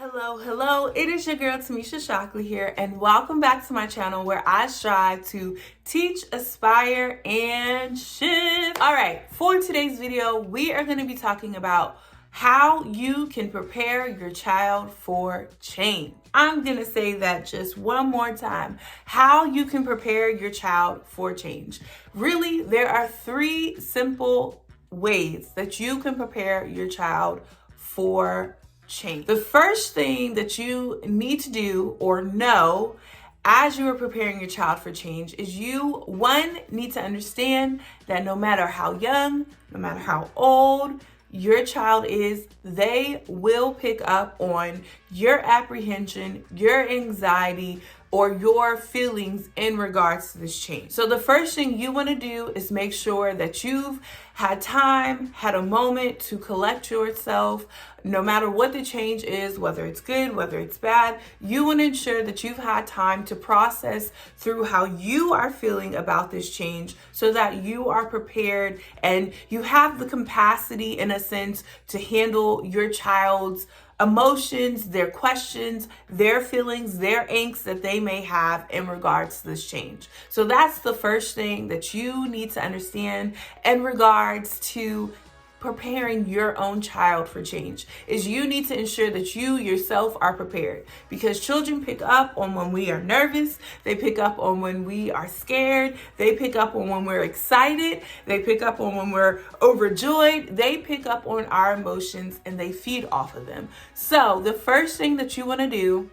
Hello, it is your girl Timmesha here, and welcome back to my channel where I strive to teach, aspire, and shift. All right, for today's video, we are going to be talking about how you can prepare your child for change. I'm going to say that just one more time, how you can prepare your child for change. Really, there are three simple ways that you can prepare your child for change. The first thing that you need to do or know as you are preparing your child for change is you, one, need to understand that no matter how young, no matter how old your child is, they will pick up on your apprehension, your anxiety, or your feelings in regards to this change. So the first thing you want to do is make sure that you've had time, had a moment to collect yourself. No matter what the change is, whether it's good, whether it's bad, you want to ensure that you've had time to process through how you are feeling about this change so that you are prepared and you have the capacity, in a sense, to handle your child's emotions, their questions, their feelings, their angst that they may have in regards to this change. So that's the first thing that you need to understand in regards to preparing your own child for change, is you need to ensure that you yourself are prepared, because children pick up on when we are nervous, they pick up on when we are scared, they pick up on when we're excited, they pick up on when we're overjoyed, they pick up on our emotions and they feed off of them. So the first thing that you want to do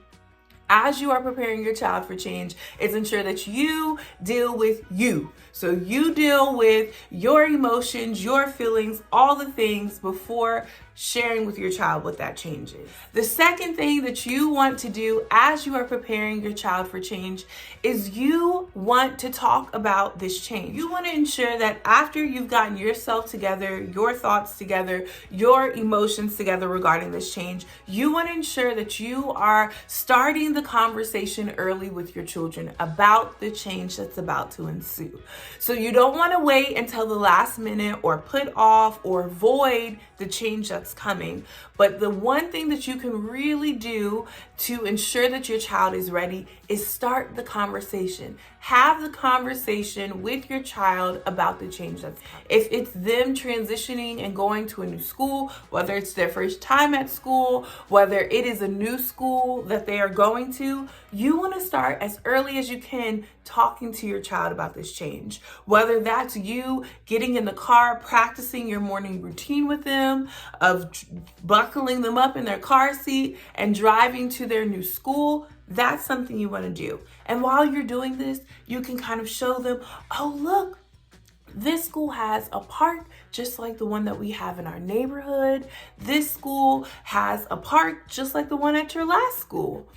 as you are preparing your child for change is ensure that you deal with you. So you deal with your emotions, your feelings, all the things before sharing with your child what that change is. The second thing that you want to do as you are preparing your child for change is you want to talk about this change. You want to ensure that after you've gotten yourself together, your thoughts together, your emotions together regarding this change, you want to ensure that you are starting the conversation early with your children about the change that's about to ensue. So you don't want to wait until the last minute or put off or avoid the change that's coming. But the one thing that you can really do to ensure that your child is ready is start the conversation. Have the conversation with your child about the change that's coming. If it's them transitioning and going to a new school, whether it's their first time at school, whether it is a new school that they are going to, you want to start as early as you can talking to your child about this change. Whether that's you getting in the car, practicing your morning routine with them, of buckling them up in their car seat and driving to their new school, that's something you want to do. And while you're doing this, you can kind of show them, oh, look, this school has a park just like the one that we have in our neighborhood. This school has a park just like the one at your last school.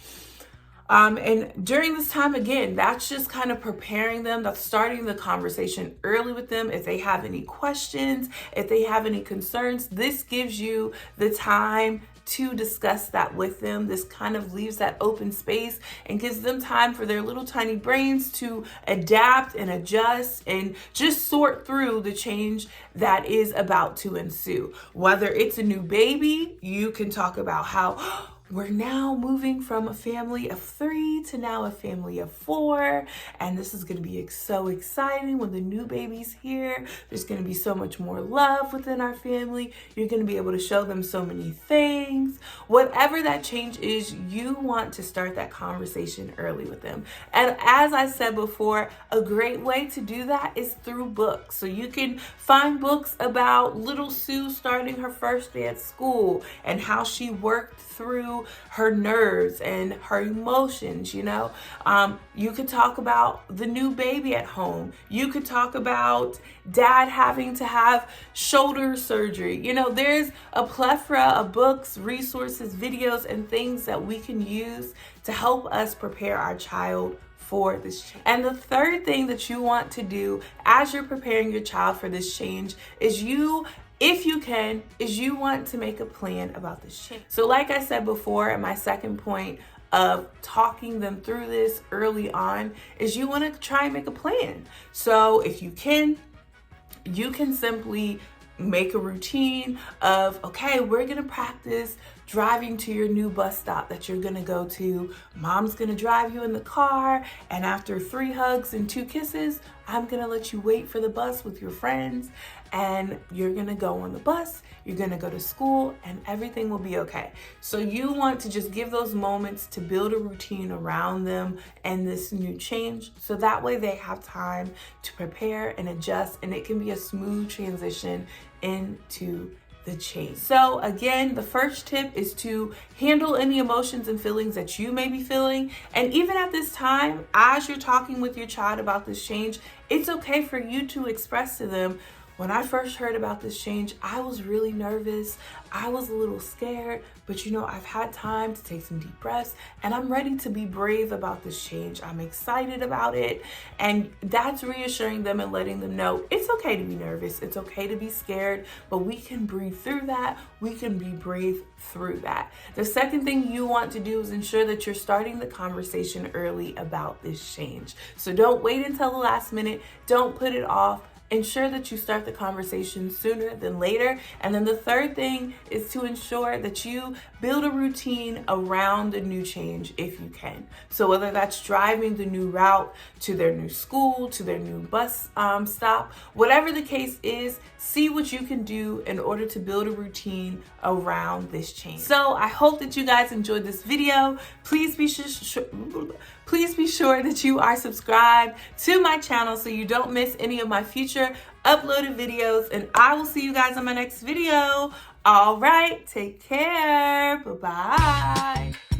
And during this time, again, that's just kind of preparing them. That's starting the conversation early with them. If they have any questions, if they have any concerns, this gives you the time to discuss that with them. This kind of leaves that open space and gives them time for their little tiny brains to adapt and adjust and just sort through the change that is about to ensue. Whether it's a new baby, you can talk about how we're now moving from a family of 3 to now a family of 4. And this is going to be so exciting when the new baby's here. There's going to be so much more love within our family. You're going to be able to show them so many things. Whatever that change is, you want to start that conversation early with them. And as I said before, a great way to do that is through books. So you can find books about little Sue starting her first day at school and how she worked through her nerves and her emotions. You could talk about the new baby at home. You could talk about dad having to have shoulder surgery. There's a plethora of books, resources, videos, and things that we can use to help us prepare our child for this change. And the third thing that you want to do as you're preparing your child for this change is if you can, you want to make a plan about this change. So like I said before, in my second point of talking them through this early on, is you want to try and make a plan. So if you can simply make a routine of, okay, we're going to practice driving to your new bus stop that you're gonna go to. Mom's gonna drive you in the car, and after 3 hugs and 2 kisses, I'm gonna let you wait for the bus with your friends, and you're gonna go on the bus, you're gonna go to school, and everything will be okay. So you want to just give those moments to build a routine around them and this new change, so that way they have time to prepare and adjust, and it can be a smooth transition into the change. So again, the first tip is to handle any emotions and feelings that you may be feeling. And even at this time, as you're talking with your child about this change, it's okay for you to express to them, when I first heard about this change, I was really nervous. I was a little scared, but I've had time to take some deep breaths, and I'm ready to be brave about this change. I'm excited about it. And that's reassuring them and letting them know it's okay to be nervous. It's okay to be scared, but we can breathe through that. We can be brave through that. The second thing you want to do is ensure that you're starting the conversation early about this change. So don't wait until the last minute. Don't put it off. Ensure that you start the conversation sooner than later. And then the third thing is to ensure that you build a routine around the new change if you can. So whether that's driving the new route to their new school, to their new bus stop, whatever the case is, see what you can do in order to build a routine around this change. So I hope that you guys enjoyed this video. Please be sure that you are subscribed to my channel so you don't miss any of my future uploaded videos, and I will see you guys on my next video. All right, take care. Bye-bye.